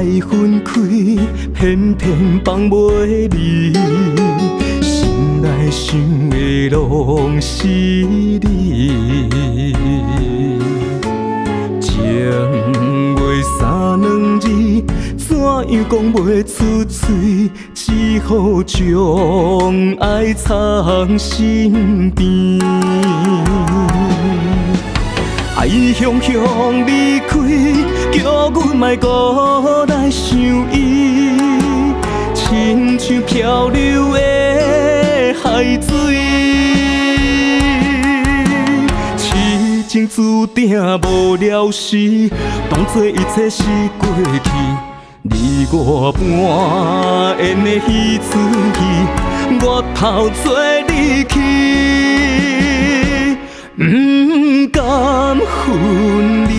来分开，偏偏放袂离。心内想的拢是你。情话三两字，怎样讲袂出嘴？只好将爱藏心边。爱汹汹离开，叫阮莫搁来想伊，亲像漂流的海水，痴情注定无了时，当作一切是过去。你我半演的彼此戏，我头做你去，不甘分离。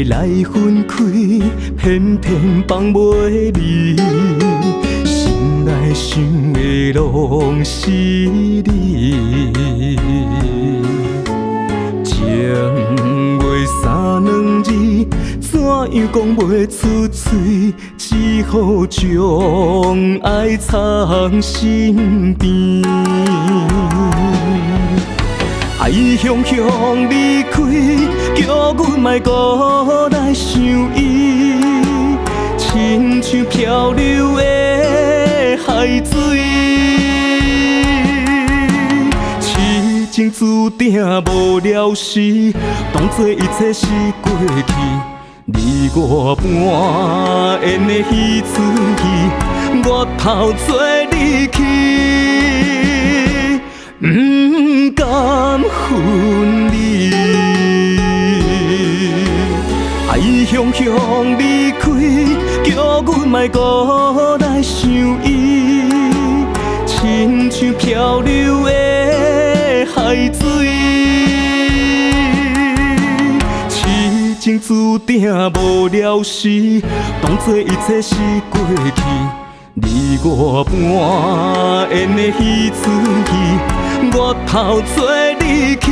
来分开，偏偏放袂离。心内想的拢是你。情话三两字，怎样讲袂出嘴？只好将爱藏心边。爱汹汹离开，叫阮莫搁来想伊，亲像漂流的海水，痴情注定无了时，当作一切是过去。你我半演的彼此戏，我头做你去，不甘分离。爱汹汹离开，叫阮莫搁来想伊，亲像漂流的海水，痴情注定无了时，当作一切是过去。你我半演的彼此戏，我头做你去，